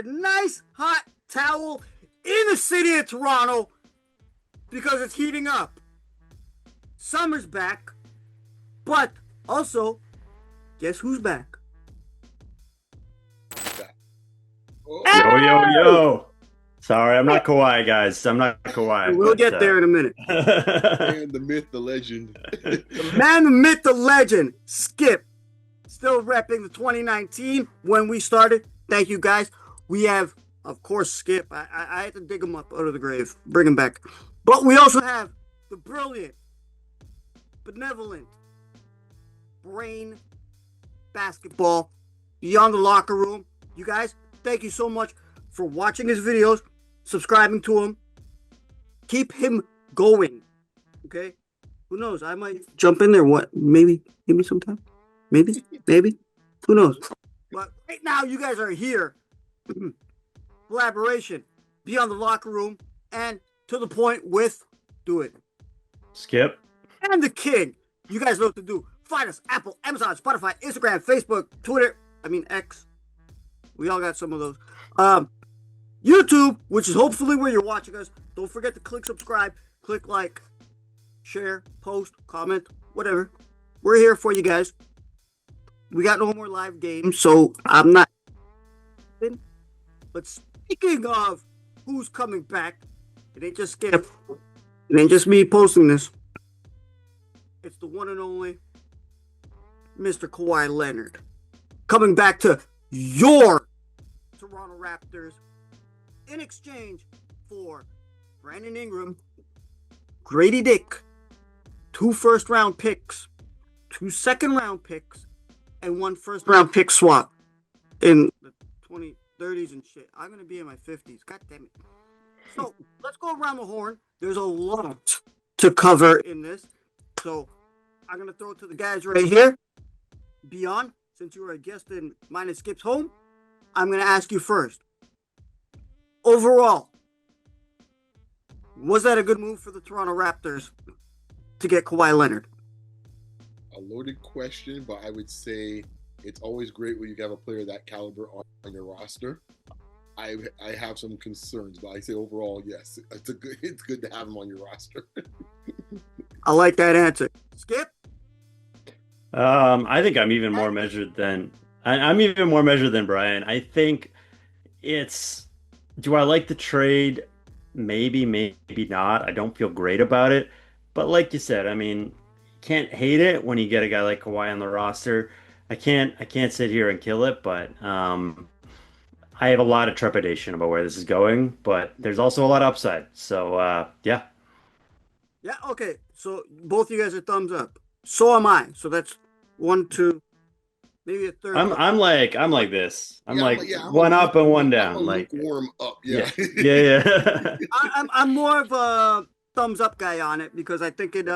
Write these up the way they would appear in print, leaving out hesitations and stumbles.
a nice hot towel in the city of Toronto because it's heating up. Summer's back, but also, guess who's back? Yo, yo, yo. Sorry, I'm not Kawhi, guys. I'm not Kawhi. We'll get there in a minute. And the myth, the legend. The man, the myth, the legend, Skip. Still repping the 2019 when we started. Thank you, guys. We have, of course, Skip. I had to dig him up out of the grave, bring him back. But we also have the brilliant, benevolent, brain, basketball, beyond the locker room. You guys, thank you so much for watching his videos, subscribing to him. Keep him going. Okay? Who knows? I might jump in there. What? Maybe sometime. Maybe. Who knows? But right now, you guys are here. Collaboration, beyond the locker room, and to the point with do it. Skip. And the king. You guys know what to do. Find us Apple, Amazon, Spotify, Instagram, Facebook, Twitter. X. We all got some of those. YouTube, which is hopefully where you're watching us. Don't forget to click subscribe, click like, share, post, comment, whatever. We're here for you guys. We got no more live games, so I'm not. But speaking of who's coming back, it ain't just Skip. It ain't just me posting this. It's the one and only Mr. Kawhi Leonard. Coming back to your Toronto Raptors in exchange for Brandon Ingram, Grady Dick, 2 first-round picks, 2 second-round picks, and 1 first-round pick swap in the 2030s and shit. I'm going to be in my 50s. God damn it. So, let's go around the horn. There's a lot to cover in this. So, I'm going to throw it to the guys right here. Beyond, since you were a guest in mine and Skip's home, I'm going to ask you first. Overall, was that a good move for the Toronto Raptors to get Kawhi Leonard? A loaded question, but I would say it's always great when you have a player that caliber on your roster. I have some concerns, but I say overall, yes, it's good to have him on your roster. I like that answer. Skip? I think I'm even more measured than Brian. I think it's. Do I like the trade? Maybe not. I don't feel great about it. But like you said, I mean, can't hate it when you get a guy like Kawhi on the roster. I can't sit here and kill it, but I have a lot of trepidation about where this is going. But there's also a lot of upside. So yeah. Yeah. Okay. So both you guys are thumbs up. So am I. So that's 1, 2, maybe a third. I'm like this. I'm one up and one down. I'm like warm up. Yeah. Yeah. I'm more of a thumbs up guy on it because I think it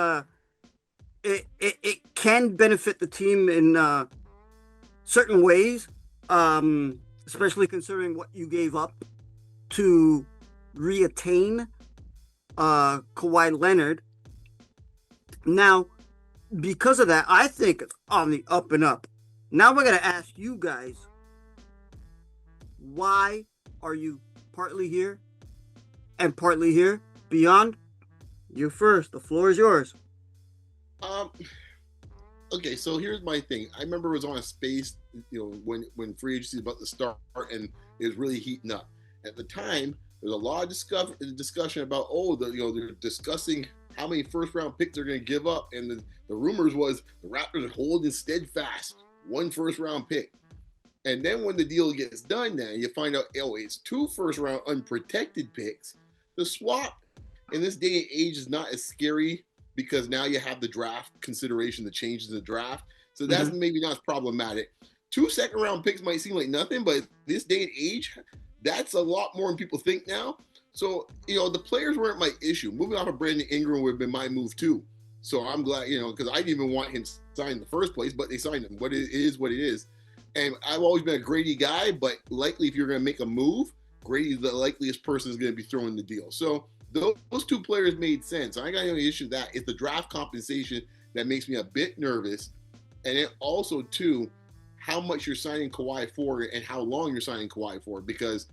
can benefit the team in certain ways, especially considering what you gave up to reattain Kawhi Leonard. Now, because of that, I think it's on the up and up. Now we're going to ask you guys, why are you partly here and partly here? Beyond, you first. The floor is yours. Okay, so here's my thing. I remember it was on a space, when free agency was about to start and it was really heating up. At the time, there was a lot of discussion about, they're discussing how many first-round picks they're going to give up, and the rumors was the Raptors are holding steadfast 1 first-round pick. And then when the deal gets done, now you find out, it's 2 first-round unprotected picks. The swap in this day and age is not as scary because now you have the draft consideration, the changes in the draft. So that's maybe not as problematic. 2 second-round picks might seem like nothing, but this day and age, that's a lot more than people think now. So, the players weren't my issue. Moving off of Brandon Ingram would have been my move too. So I'm glad, because I didn't even want him signed in the first place, but they signed him. What it is. And I've always been a Grady guy, but likely if you're going to make a move, Grady's the likeliest person is going to be throwing the deal. So those 2 players made sense. I got any issue with that. It's the draft compensation that makes me a bit nervous. And then also, too, how much you're signing Kawhi for and how long you're signing Kawhi for, because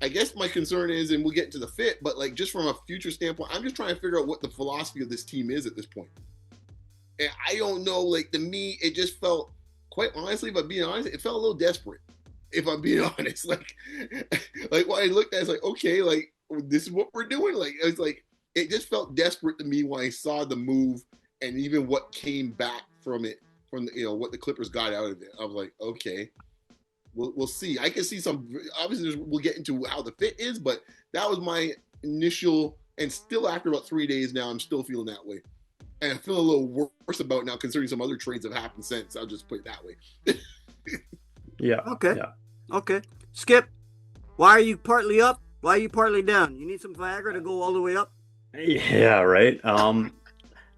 I guess my concern is, and we'll get into the fit, but like just from a future standpoint, I'm just trying to figure out what the philosophy of this team is at this point. And I don't know, like to me, it just felt, quite honestly, if I'm being honest, it felt a little desperate. If I'm being honest, like when I looked at it, it's like, okay, like this is what we're doing. Like it's like it just felt desperate to me when I saw the move and even what came back from it, from the, what the Clippers got out of it. I was like, okay, we'll see. I can see some. Obviously, we'll get into how the fit is, but that was my initial. And still, after about 3 days now, I'm still feeling that way, and I feel a little worse about it now, considering some other trades have happened since. I'll just put it that way. Yeah. Okay. Yeah. Okay. Skip, why are you partly up? Why are you partly down? You need some Viagra to go all the way up? Yeah, right.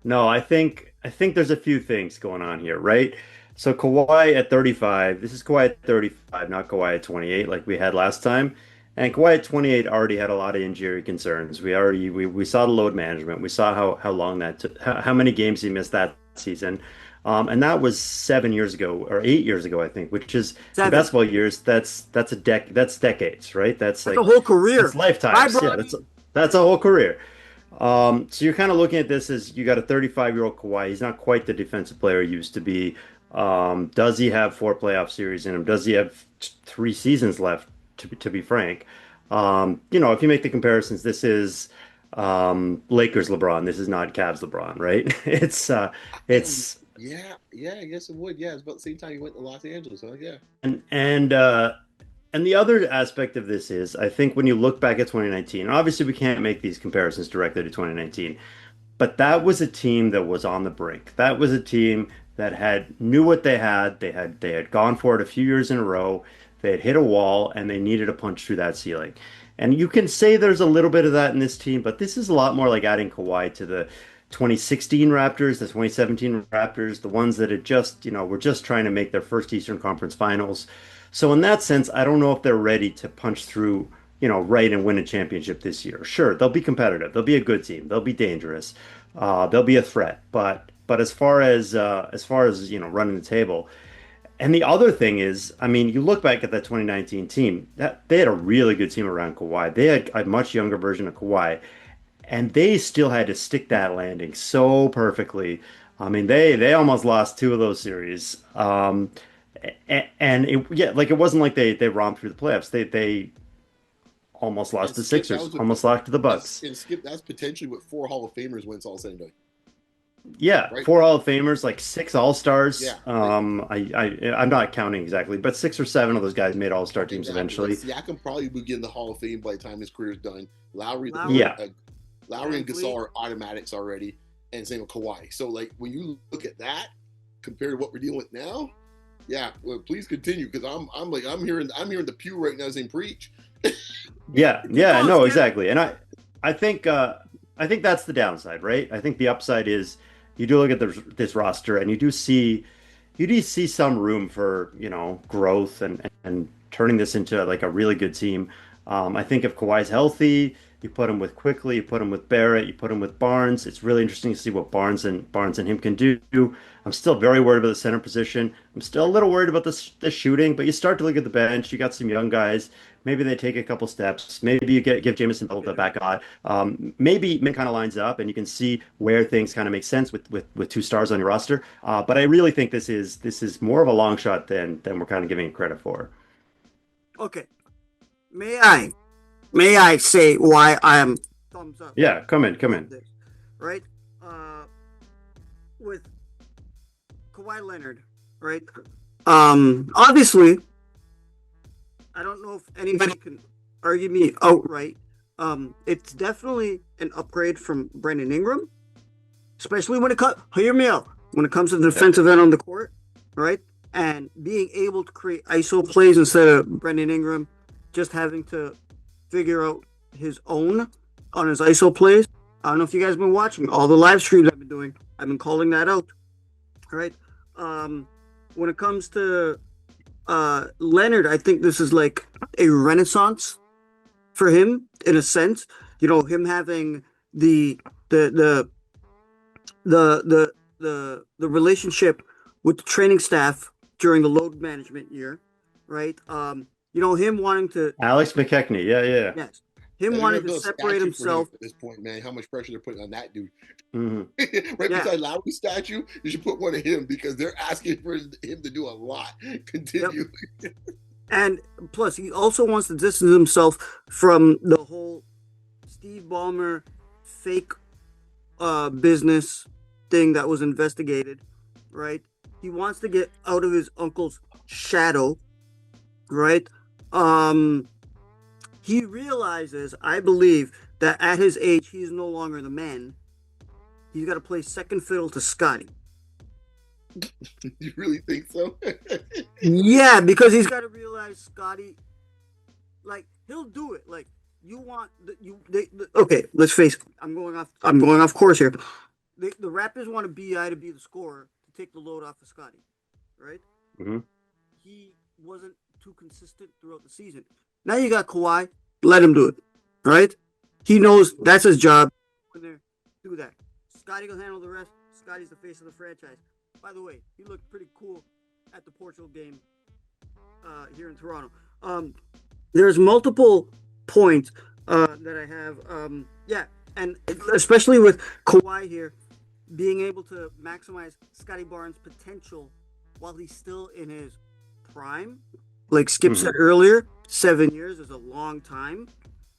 No, I think there's a few things going on here, right? So Kawhi at 35, this is Kawhi at 35, not Kawhi at 28 like we had last time. And Kawhi at 28 already had a lot of injury concerns. We saw the load management. We saw how long that took, how many games he missed that season. And that was 7 years ago or 8 years ago, I think, which is Seven. the basketball years. That's decades, right? That's That's like a whole career. that's lifetimes. Yeah, that's a whole career. So you're kind of looking at this as you got a 35-year-old Kawhi. He's not quite the defensive player he used to be. Does he have 4 playoff series in him? Does he have 3 seasons left? To be frank, if you make the comparisons, this is Lakers LeBron. This is not Cavs LeBron, right? It's Yeah, I guess it would. Yeah, it's about the same time he went to Los Angeles. So yeah. And the other aspect of this is, I think when you look back at 2019, obviously we can't make these comparisons directly to 2019, but that was a team that was on the brink. That was a team that knew what they had. They had gone for it a few years in a row. They had hit a wall and they needed a punch through that ceiling. And you can say there's a little bit of that in this team, but this is a lot more like adding Kawhi to the 2016 Raptors, the 2017 Raptors, the ones that had just, were just trying to make their first Eastern Conference Finals. So in that sense, I don't know if they're ready to punch through, right, and win a championship this year. Sure, they'll be competitive. They'll be a good team. They'll be dangerous. They'll be a threat. But as far as running the table. And the other thing is, I mean, you look back at that 2019 team, that they had a really good team around Kawhi. They had a much younger version of Kawhi, and they still had to stick that landing so perfectly. I mean, they almost lost 2 of those series. It wasn't like they romped through the playoffs. They almost lost to Sixers, almost lost to the Bucks. And Skip, that's potentially what 4 Hall of Famers when it's all said and done. Yeah, right? 4 Hall of Famers, like 6 All-Stars. Yeah. I'm not counting exactly, but 6 or 7 of those guys made All-Star teams eventually. Siakam probably would get in the Hall of Fame by the time his career is done. Lowry and Gasol are automatics already, and same with Kawhi. So, like, when you look at that compared to what we're dealing with now, yeah, well, please continue, because I'm hearing the pew right now saying preach. No, exactly, and I think that's the downside, right? I think the upside is you do look at this roster and you do see some room for growth and turning this into like a really good team. I think if Kawhi's healthy, you put him with Quickly, you put him with Barrett, you put him with Barnes. It's really interesting to see what Barnes and him can do. I'm still very worried about the center position. I'm still a little worried about the shooting, but you start to look at the bench. You got some young guys. Maybe they take a couple steps. Maybe you give Jameson Bell the back on. Maybe it kind of lines up, and you can see where things kind of make sense with 2 stars on your roster. But I really think this is more of a long shot than we're kind of giving it credit for. Okay, may I say why I am thumbs up? Yeah, come in. Right, with Kawhi Leonard, right? Obviously, I don't know if anybody can argue me outright. It's definitely an upgrade from Brandon Ingram, especially when it comes. Hear me out. When it comes to the defensive end on the court, right, and being able to create ISO plays instead of Brandon Ingram just having to figure out his own on his ISO plays. I don't know if you guys have been watching all the live streams I've been doing. I've been calling that out. All right. When it comes to Leonard, I think this is like a renaissance for him in a sense. Him having the relationship with the training staff during the load management year, right? Him wanting to Alex McKechnie. Yeah. yes, him They're wanting gonna to build a separate statue for him himself. at this point, man. How much pressure they're putting on that dude. Mm-hmm. Right Yeah. beside Lowry's statue, you should put one of him because they're asking for him to do a lot. Continue. Yep. And plus, he also wants to distance himself from the whole Steve Ballmer fake business thing that was investigated, right? He wants to get out of his uncle's shadow, right? He realizes, I believe, that at his age, he's no longer the man. He's got to play second fiddle to Scottie. You really think so? Yeah, because he's got to realize Scottie, like, he'll do it. Like, okay, let's face it. I'm going off course here. The Raptors want BI to be the scorer to take the load off of Scottie, right? Mm-hmm. He wasn't too consistent throughout the season. Now you got Kawhi. Let him do it, right? He knows that's his job. Do that. Scottie will handle the rest. Scottie's the face of the franchise. By the way, he looked pretty cool at the Portugal game here in Toronto. There's multiple points that I have. And especially with Kawhi here, being able to maximize Scottie Barnes' potential while he's still in his prime. Like Skip said earlier, 7 years is a long time,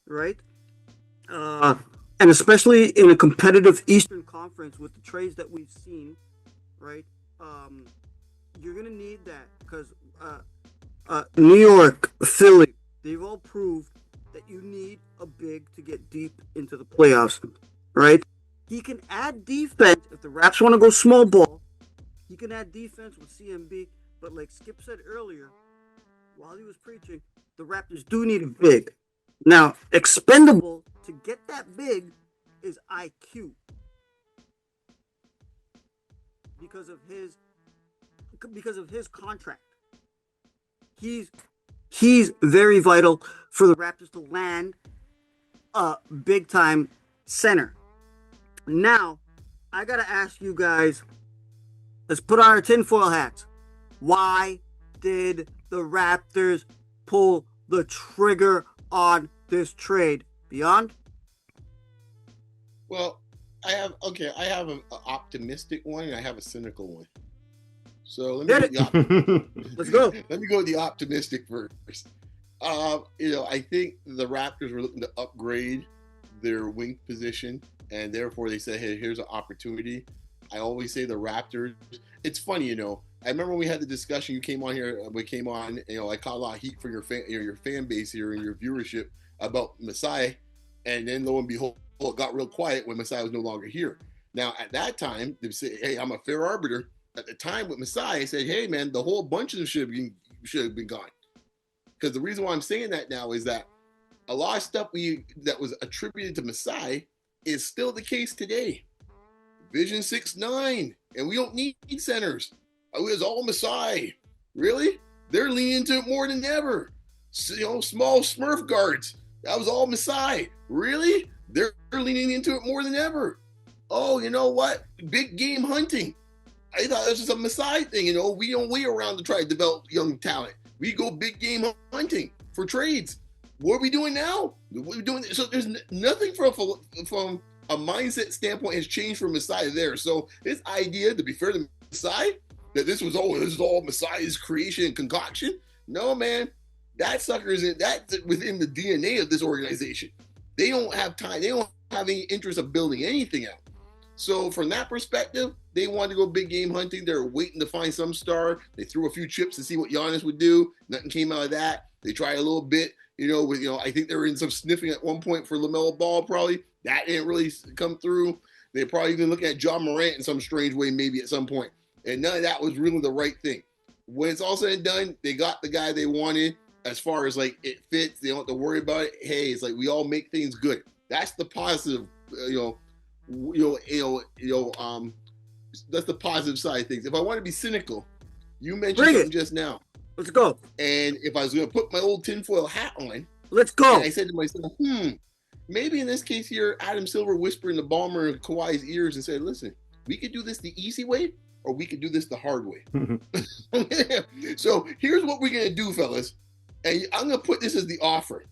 right? And especially in a competitive Eastern Conference with the trades that we've seen, right? You're going to need that because New York, Philly, they've all proved that you need a big to get deep into the playoffs, right? He can add defense if the Raps want to go small ball. He can add defense with CMB, but like Skip said earlier, while he was preaching, the Raptors do need a big. Now, expendable to get that big is IQ because of his contract. He's very vital for the Raptors to land a big time center. Now, I gotta ask you guys, let's put on our tinfoil hats. Why did the Raptors pull the trigger on this trade? Beyond? Well, I have an optimistic one and I have a cynical one. So let me let's go. Let me go with the optimistic first. I think the Raptors were looking to upgrade their wing position, and therefore they said, "Hey, here's an opportunity." I always say the Raptors. It's funny, I remember when we had the discussion. You came on here. We came on. I caught a lot of heat for your fan base here and your viewership about Masai, and then lo and behold, it got real quiet when Masai was no longer here. Now at that time, they say, "Hey, I'm a fair arbiter." At the time with Masai, I said, "Hey, man, the whole bunch of them should have been gone." Because the reason why I'm saying that now is that a lot of stuff that was attributed to Masai is still the case today. Vision 6'9", and we don't need centers. It was all Masai. Really? They're leaning into it more than ever. Small Smurf guards. That was all Masai. Really? They're leaning into it more than ever. Oh, you know what? Big game hunting. I thought this was a Masai thing. We don't wait around to try to develop young talent. We go big game hunting for trades. What are we doing now? What are we doing? So there's nothing from a mindset standpoint has changed from Masai there. So this idea, to be fair to Masai, that this is all Masai's creation and concoction. No, man, that sucker that's within the DNA of this organization. They don't have time. They don't have any interest of building anything out. So from that perspective, they wanted to go big game hunting. They're waiting to find some star. They threw a few chips to see what Giannis would do. Nothing came out of that. They tried a little bit, I think they were in some sniffing at one point for LaMelo Ball probably. That didn't really come through. They probably even looking at John Morant in some strange way maybe at some point. And none of that was really the right thing. When it's all said and done, they got the guy they wanted. As far as like it fits, they don't have to worry about it. Hey, it's like we all make things good. That's the positive, that's the positive side of things. If I want to be cynical, you mentioned something just now. Let's go. And if I was going to put my old tinfoil hat on, let's go. And I said to myself, maybe in this case here, Adam Silver whispered in the Ballmer and Kawhi's ears and said, "Listen, we could do this the easy way, or we could do this the hard way. So here's what we're gonna do, fellas, and I'm gonna put this as the offer.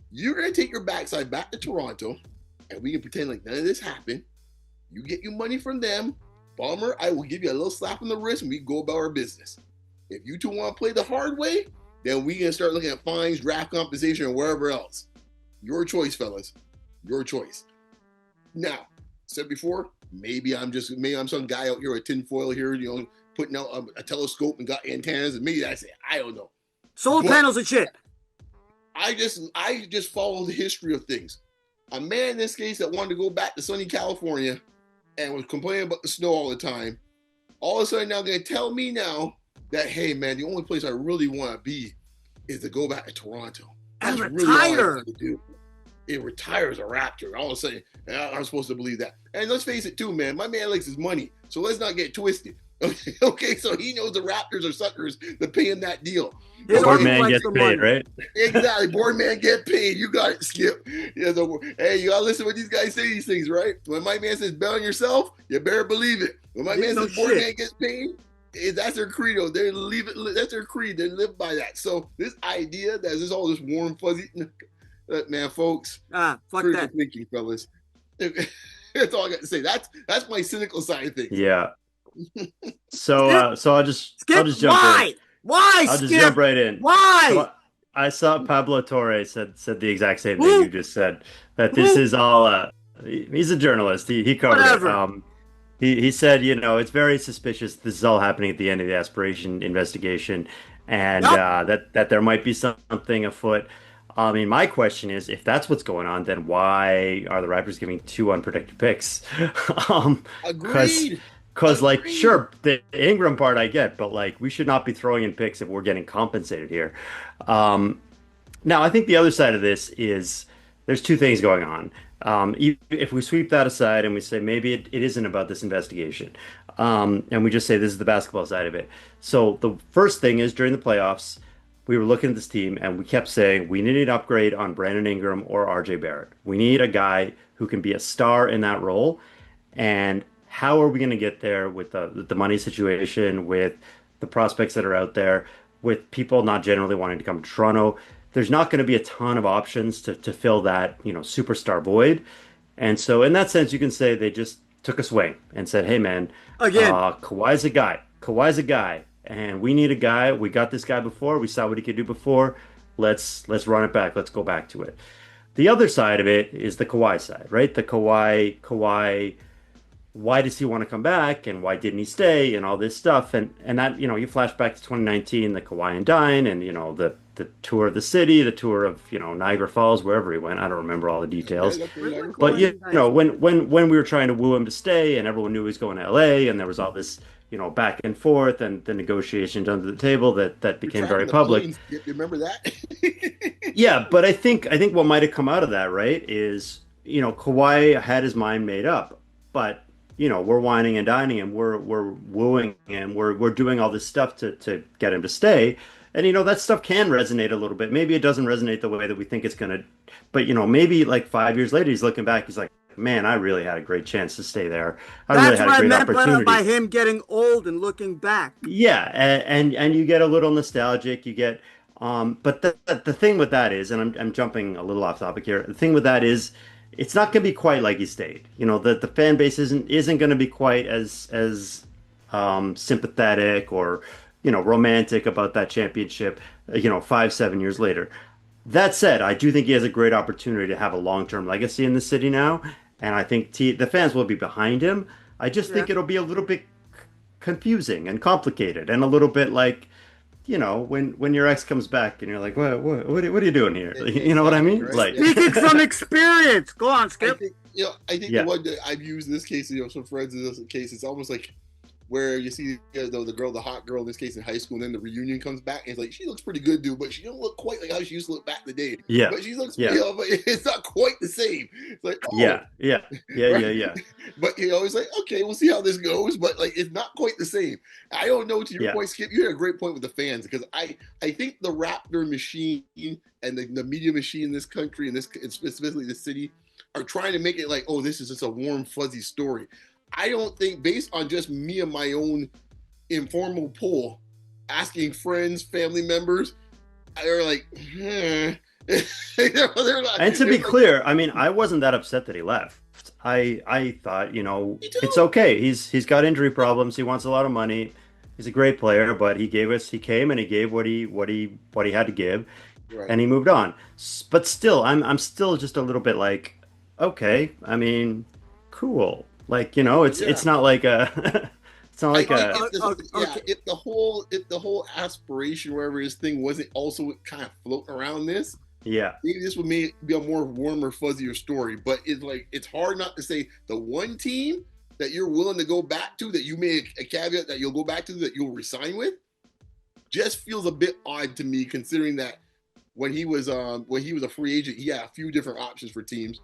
You're gonna take your backside back to Toronto, and we can pretend like none of this happened. You get your money from them. Bomber, I will give you a little slap on the wrist, and we go about our business. If you two want to play the hard way, then we can start looking at fines, draft compensation, or wherever else. Your choice, fellas. Your choice. Now, said before, maybe I'm some guy out here with tinfoil here, putting out a telescope and got antennas, and maybe that's it. I don't know. Solar panels and shit. I just follow the history of things. A man in this case that wanted to go back to sunny California and was complaining about the snow all the time, all of a sudden now going to tell me now that, hey man, the only place I really want to be is to go back to Toronto. And That's retire. Really all I want to do. It retires a Raptor. All of a sudden, I'm supposed to believe that. And let's face it too, man. My man likes his money. So let's not get twisted. Okay, so he knows the Raptors are suckers that pay him that deal. Board man gets paid, right? Exactly. Board man get paid. You got it, Skip. Yeah, so, hey, you gotta listen when these guys say these things, right? When my man says bet on yourself, you better believe it. When my man says board man gets paid, that's their credo. They leave it. That's their creed. They live by that. So this idea that this all this warm fuzzy, man, folks. Fuck that. Thinking, fellas. That's all I got to say. That's my cynical side of things. Yeah. So I'll just jump in. Why? I'll just jump right in. Why? So I saw Pablo Torre said the exact same thing you just said. That this is all. He's a journalist. He covered Whatever. it. He said, it's very suspicious. This is all happening at the end of the aspiration investigation, and that there might be something afoot. I mean, my question is, if that's what's going on, then why are the Raptors giving 2 unprotected picks? Agreed. Because, sure, the Ingram part I get, but, we should not be throwing in picks if we're getting compensated here. Now, I think the other side of this is there's 2 things going on. If we sweep that aside and we say maybe it isn't about this investigation, and we just say this is the basketball side of it. So the first thing is during the playoffs, we were looking at this team and we kept saying we need an upgrade on Brandon Ingram or RJ Barrett. We need a guy who can be a star in that role. And how are we going to get there with the money situation, with the prospects that are out there, with people not generally wanting to come to Toronto? There's not going to be a ton of options to fill that, superstar void. And so in that sense, you can say they just took a swing and said, hey, man, again, Kawhi's a guy. And we need a guy. We got this guy before. We saw what he could do before. Let's run it back. Let's go back to it. The other side of it is the Kawhi side, right? The Kawhi, why does he want to come back and why didn't he stay and all this stuff? And that, you flash back to 2019, the Kawhi and Dine and, the tour of the city, the tour of, Niagara Falls, wherever he went. I don't remember all the details. But, when we were trying to woo him to stay and everyone knew he was going to LA and there was all this, back and forth and the negotiations under the table that became very public. You remember that? Yeah, but I think what might have come out of that, right, is, Kawhi had his mind made up, but, we're whining and dining him, we're wooing him, we're doing all this stuff to get him to stay. And, that stuff can resonate a little bit. Maybe it doesn't resonate the way that we think it's going to, but, maybe 5 years later, he's looking back, he's like, man, I really had a great chance to stay there. That's what I meant by him getting old and looking back. Yeah, and you get a little nostalgic. You get, but the thing with that is, and I'm jumping a little off topic here. The thing with that is, it's not going to be quite like he stayed. The fan base isn't going to be quite as sympathetic or romantic about that championship. 5-7 years later. That said, I do think he has a great opportunity to have a long-term legacy in the city now, and I think the fans will be behind him. I just think it'll be a little bit confusing and complicated, and a little bit like, when your ex comes back and you're like, what are you doing here? You know what I mean? Right. Speaking from experience. Go on, Skip. I think the one that I've used in this case, some friends in this case, it's almost like where you see the hot girl in this case in high school, and then the reunion comes back, and it's like, she looks pretty good, dude, but she don't look quite like how she used to look back in the day. Yeah. But she looks, but it's not quite the same. It's like, Yeah. But it's like, okay, we'll see how this goes, but it's not quite the same. I don't know, to your point, Skip, you had a great point with the fans, because I think the Raptor machine and the media machine in this country, and specifically the city, are trying to make it like, oh, this is just a warm, fuzzy story. I don't think, based on just me and my own informal poll, asking friends, family members, they're like, they're not, And to be clear, I mean, I wasn't that upset that he left. I thought, it's okay. He's got injury problems. He wants a lot of money. He's a great player, but he came and he gave what he had to give, right. and he moved on. But still, I'm still just a little bit like, okay, I mean, cool. Like, it's not like a it's not like if the whole aspiration, wherever his thing wasn't also kind of floating around this. Yeah, maybe this would be a more warmer, fuzzier story, but it's hard not to say the one team that you're willing to go back to, that you made a caveat that you'll go back to, that you'll resign with, just feels a bit odd to me, considering that when he was a free agent, he had a few different options for teams,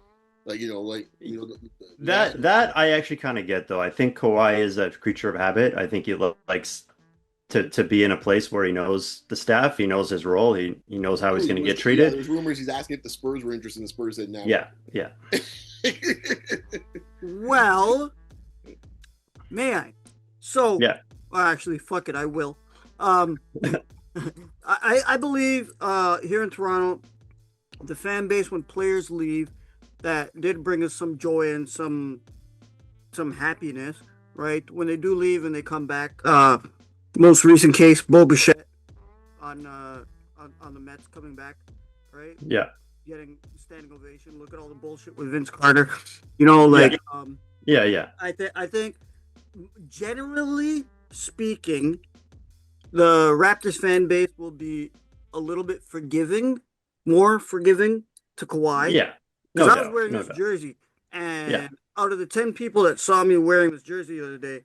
that I actually kind of get, though. I think Kawhi is a creature of habit. I think he likes to be in a place where he knows the staff, he knows his role, he knows how he's going to get treated. There's rumors he's asking if the Spurs were interested, and the Spurs said no. Yeah. Well, may I? So, yeah. Actually, fuck it, I will. I believe here in Toronto, the fan base, when players leave, that did bring us some joy and some happiness, right? When they do leave and they come back. Most recent case, Bo Bichette on the Mets coming back, right? Yeah. Getting standing ovation. Look at all the bullshit with Vince Carter. Yeah. I think generally speaking, the Raptors fan base will be a little bit more forgiving to Kawhi. Yeah. Because I was wearing this jersey, and out of the 10 people that saw me wearing this jersey the other day,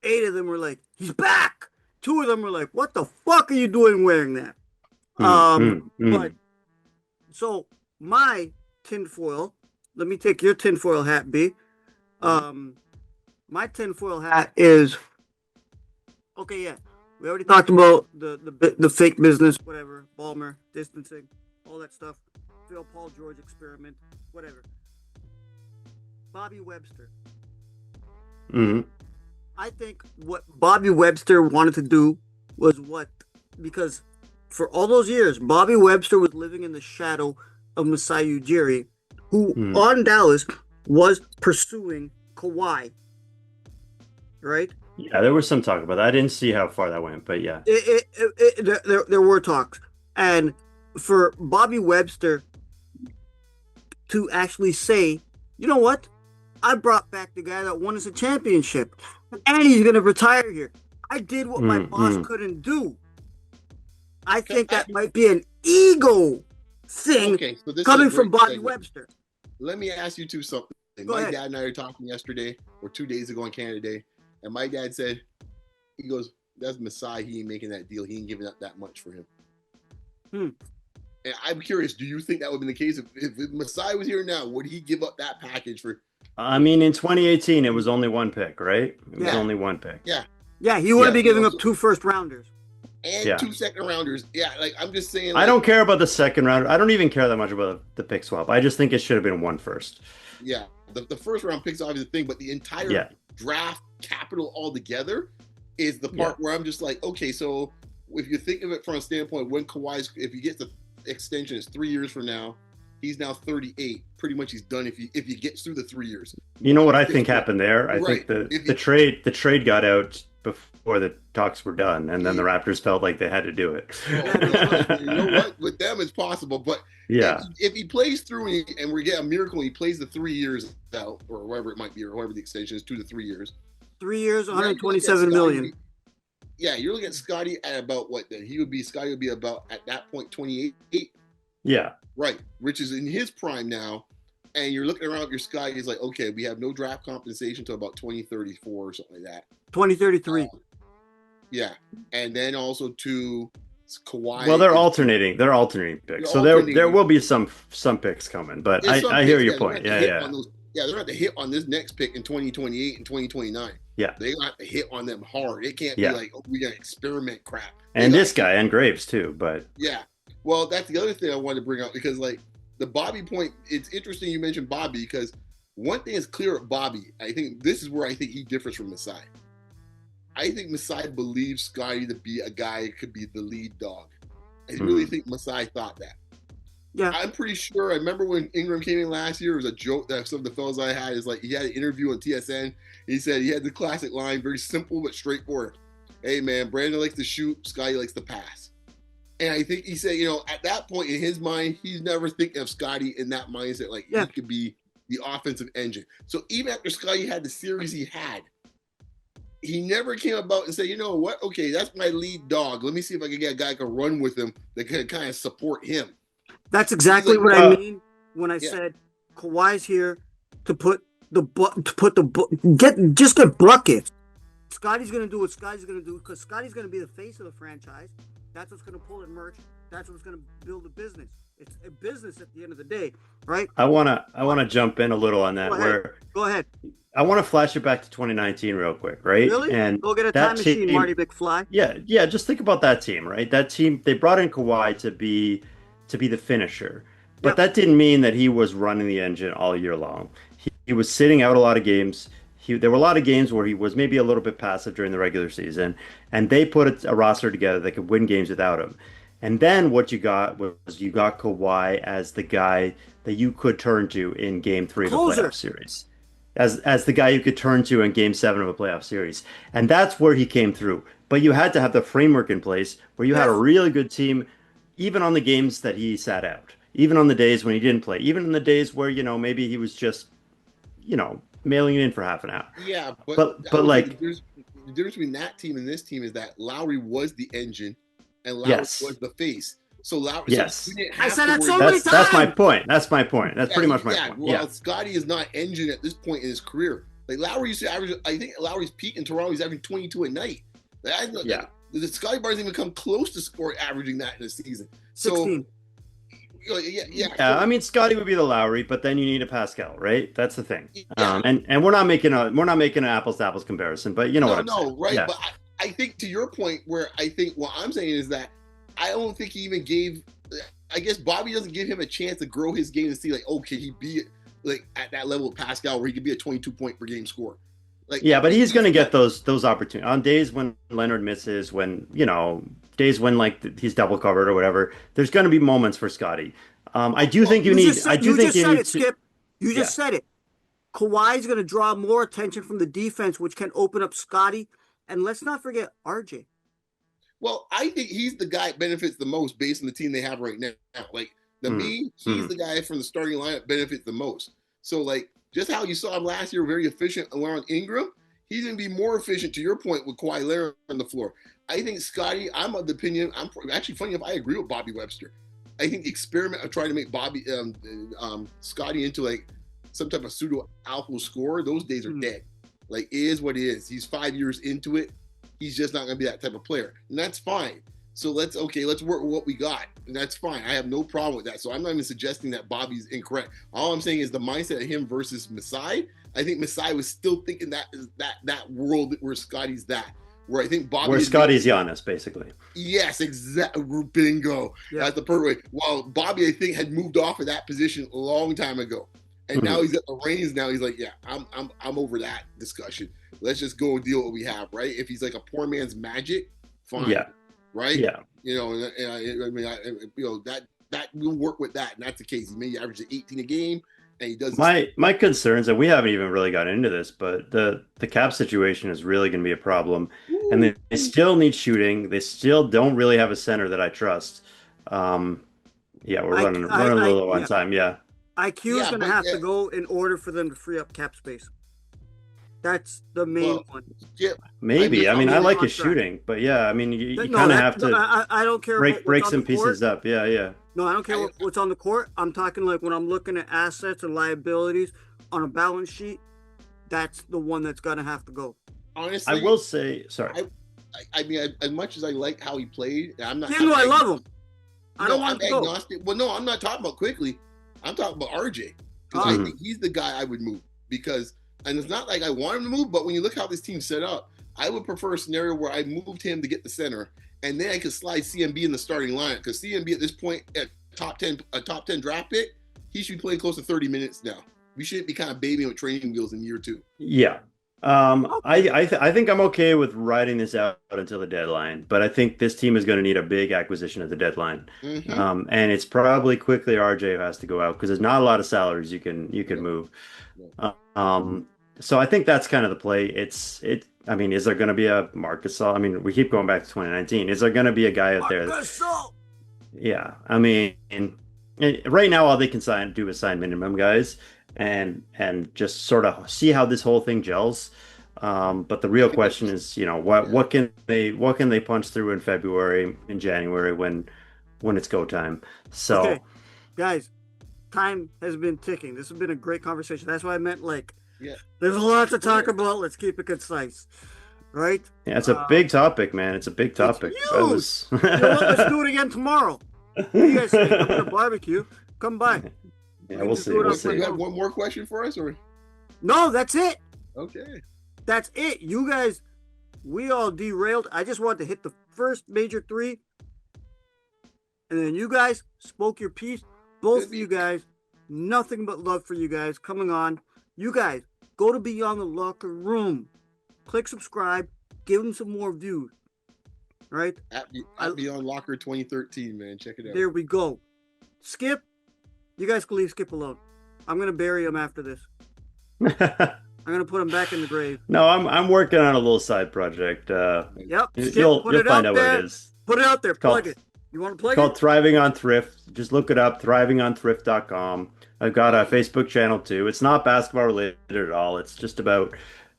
8 of them were like, he's back. 2 of them were like, what the fuck are you doing wearing that? But so my tinfoil, let me take your tinfoil hat, B. My tinfoil hat is, okay, yeah. We already talked about the fake business, whatever, Ballmer, distancing, all that stuff. Phil Paul George experiment, whatever. Bobby Webster. Mm-hmm. I think what Bobby Webster wanted to do was because for all those years, Bobby Webster was living in the shadow of Masai Ujiri, who on Dallas was pursuing Kawhi. Right? Yeah, there was some talk about that. I didn't see how far that went, but yeah. There were talks. And for Bobby Webster to actually say, you know what? I brought back the guy that won us a championship, and he's going to retire here. I did what my boss couldn't do. I think that might be an ego thing coming from Bobby Webster. Let me ask you two something. My dad and I were talking yesterday, or 2 days ago on Canada Day, and my dad said, he goes, that's Masai. He ain't making that deal. He ain't giving up that much for him. And I'm curious, do you think that would be the case? If Masai was here now, would he give up that package for? I mean, in 2018, it was only one pick, right? It was only one pick. Yeah, he wouldn't be giving up 2 first rounders. And 2 second rounders. Yeah, I'm just saying. I don't care about the second round. I don't even care that much about the pick swap. I just think it should have been 1 first. Yeah, the first round pick's obviously the thing, but the entire draft capital altogether is the part where I'm just like, okay, so if you think of it from a standpoint, when if he gets the extension, it's 3 years from now. He's now 38. Pretty much he's done if he gets through the 3 years. You know what I think happened there? I think the trade got out before the talks were done, and then the Raptors felt like they had to do it. You know what? With them, it's possible. But if he plays through and we get a miracle, he plays the 3 years out, or whatever it might be, or whatever the extension is, 2 to 3 years. 3 years, 127 million. Yeah, you're looking at Scottie at about what then? Scottie would be about at that point 28. Yeah. Right, which is in his prime now, and you're looking around at your Scottie, he's like, okay, we have no draft compensation until about 2034 or something like that. 2033. Yeah, and then also to Kawhi. Well, they're alternating picks, so there will be some picks coming. But I hear your point. Yeah, they're going to have to hit on this next pick in 2028 and 2029. Yeah, they're going to have to hit on them hard. It can't be like, oh, we got to experiment crap. And this guy and Graves too, but yeah. Well, that's the other thing I wanted to bring up, because like the Bobby point, it's interesting you mentioned Bobby, because one thing is clear at Bobby. I think this is where I think he differs from Masai. I think Masai believes Scottie to be a guy who could be the lead dog. I really think Masai thought that. Yeah. I'm pretty sure. I remember when Ingram came in last year, it was a joke that some of the fellas I had is like, he had an interview on TSN. He said he had the classic line, very simple but straightforward. Hey, man, Brandon likes to shoot. Scottie likes to pass. And I think he said, at that point in his mind, he's never thinking of Scottie in that mindset. Like, he could be the offensive engine. So even after Scottie had the series he had, he never came about and said, you know what? Okay, that's my lead dog. Let me see if I can get a guy who can run with him that can kind of support him. That's exactly what I mean when I said Kawhi's here to get buckets. Scottie's going to do what Scottie's going to do because Scottie's going to be the face of the franchise. That's what's going to pull in merch. That's what's going to build a business. It's a business at the end of the day, right? I wanna jump in a little on that. Go ahead. I want to flash it back to 2019 real quick, right? Really? And go get a time machine, Marty McFly. Yeah. Just think about that team, right? That team, they brought in Kawhi to be the finisher, but that didn't mean that he was running the engine all year long. He was sitting out a lot of games. There were a lot of games where he was maybe a little bit passive during the regular season, and they put a roster together that could win games without him. And then what you got was Kawhi as the guy that you could turn to in Game 3 of a playoff series, as the guy you could turn to in Game 7 of a playoff series, and that's where he came through. But you had to have the framework in place where you had a really good team, even on the games that he sat out, even on the days when he didn't play, even in the days where maybe he was just mailing it in for half an hour. Yeah, but like the difference between that team and this team is that Lowry was the engine and Lowry was the face. So Lowry, yes, I said that so many times. That's my point. That's pretty much my point. Well, Scottie is not engine at this point in his career. Like Lowry used to average. I think Lowry's peak in Toronto, he's averaging 22 a night. Scottie Barnes even come close to averaging that in a season. 16. I mean, Scottie would be the Lowry, but then you need a Pascal, right? That's the thing. And we're not making an apples to apples comparison, but you know what I'm saying. Right? Yeah. But I think to your point, where I think what I'm saying is that I don't think he even gave. I guess Bobby doesn't give him a chance to grow his game and see like, oh, can he be like at that level of Pascal where he could be a 22 point per game scorer? Like, but he's going to get those opportunities on days when Leonard misses, when days when like he's double covered or whatever. There's going to be moments for Scottie. I do think you need. Skip. You just said it. Kawhi's going to draw more attention from the defense, which can open up Scottie. And let's not forget RJ. Well, I think he's the guy that benefits the most based on the team they have right now. Like he's the guy from the starting lineup benefits the most. So like just how you saw him last year, very efficient around Ingram, he's going to be more efficient to your point with Kawhi Leonard on the floor. I think Scottie, I'm of the opinion, I'm actually funny enough, I agree with Bobby Webster. I think the experiment of trying to make Scottie into like some type of pseudo alpha scorer, those days are dead. Like it is what it is. He's 5 years into it. He's just not going to be that type of player. And that's fine. So let's work with what we got. And that's fine. I have no problem with that. So I'm not even suggesting that Bobby's incorrect. All I'm saying is the mindset of him versus Masai. I think Masai was still thinking that world where Scottie's that. Where I think Bobby where Scottie's Giannis, basically. Yes, exactly. Bingo. Yeah. That's the perfect way. While Bobby, I think, had moved off of that position a long time ago. And now he's at the reins. Now he's like, yeah, I'm over that discussion. Let's just go and deal with what we have, right? If he's like a poor man's Magic, fine. Yeah. Right? Yeah. That we'll work with that. And that's the case. He may average 18 a game, and he does. My concerns, and we haven't even really got into this, but the cap situation is really going to be a problem. Ooh. And they still need shooting. They still don't really have a center that I trust. We're running a little low on time. Yeah. IQ is going to have to go in order for them to free up cap space. That's the main one. Yeah, maybe. I like his shooting, but you kind of have to. I don't care. Break some pieces up. Yeah. No, I don't care what's on the court. I'm talking like when I'm looking at assets and liabilities on a balance sheet. That's the one that's going to have to go. Honestly, I will say. Sorry. As much as I like how he played, I'm not. I love him. I don't want to go. Well, no, I'm not talking about quickly. I'm talking about RJ. Because I think he's the guy I would move because, and it's not like I want him to move, but when you look how this team's set up, I would prefer a scenario where I moved him to get the center, and then I could slide CMB in the starting lineup because CMB at this point, at a top 10 draft pick, he should be playing close to 30 minutes now we shouldn't be kind of babying with training wheels in year 2. Yeah. I think I'm okay with riding this out until the deadline, but I think this team is going to need a big acquisition at the deadline. Mm-hmm. And it's probably quickly RJ who has to go out because there's not a lot of salaries you can move. So I think that's kind of the play. I mean, is there going to be a Marcus Gasol? I mean, we keep going back to 2019. Is there going to be a guy out there? Yeah. I mean, and right now all they can do is sign minimum guys and just sort of see how this whole thing gels. But the real question is, what can they punch through in February, in January when it's go time? So, okay, guys, time has been ticking. This has been a great conversation. That's why I meant there's a lot to talk about. Let's keep it concise, right? Yeah, it's a big topic, man. It's a big topic. It's huge. You know what? Let's do it again tomorrow. You guys say I'm gonna barbecue. Come by. Yeah, we'll see. We'll see. You have one more question for us, or no? That's it. Okay. That's it. You guys, we all derailed. I just wanted to hit the first major 3, and then you guys spoke your piece. Both of you guys, nothing but love for you guys coming on. You guys, go to Beyond the Locker Room. Click subscribe. Give them some more views. Right? At Beyond Locker 2013, man. Check it out. There we go. Skip, you guys can leave Skip alone. I'm going to bury him after this. I'm going to put him back in the grave. No, I'm working on a little side project. Yep. Skip, you'll find out what it is. Put it out there. Plug it. You want to plug it? It's called Thriving on Thrift. Just look it up, thrivingonthrift.com. I've got a Facebook channel too. It's not basketball related at all. It's just about,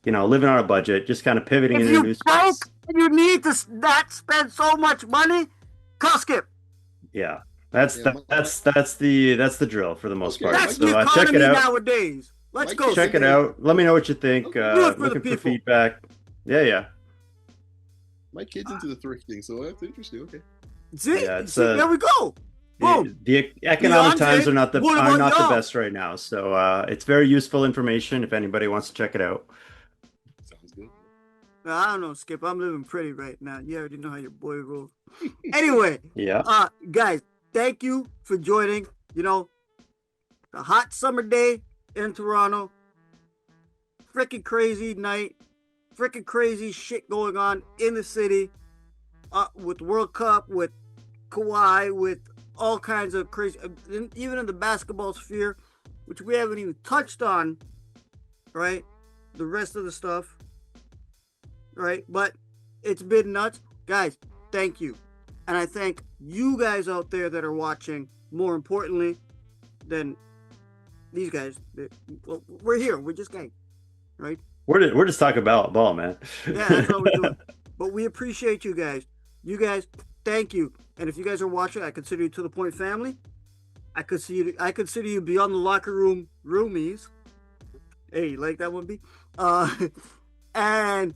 living on a budget, just kind of pivoting into a new space. And you need to not spend so much money, call Skip. Yeah. That's the drill for the most part. That's the economy check it out nowadays. Let's go. Check it out. Let me know what you think. Looking for feedback. Yeah. My kid's into the thrifting, so that's interesting. Okay. See, there we go. Boom. The economic times are not the best right now, so it's very useful information if anybody wants to check it out. Sounds good. I don't know, Skip. I'm living pretty right now. You already know how your boy rolls. Anyway, yeah. Guys, thank you for joining. The hot summer day in Toronto. Freaking crazy night. Freaking crazy shit going on in the city. With World Cup, with Kawhi, with all kinds of crazy, even in the basketball sphere, which we haven't even touched on, right? The rest of the stuff, right? But it's been nuts. Guys, thank you. And I thank you guys out there that are watching, more importantly than these guys. Well, we're here. We're just gang, right? We're just talking about ball, man. Yeah, that's what we're doing. But we appreciate you guys. You guys, thank you. And if you guys are watching, I consider you To The Point family. I consider you Beyond the Locker Room roomies. Hey, like that one, B? And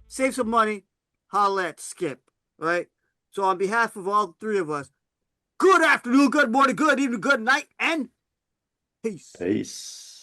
save some money. Holla at Skip. Right? So on behalf of all 3 of us, good afternoon, good morning, good evening, good night, and peace. Peace.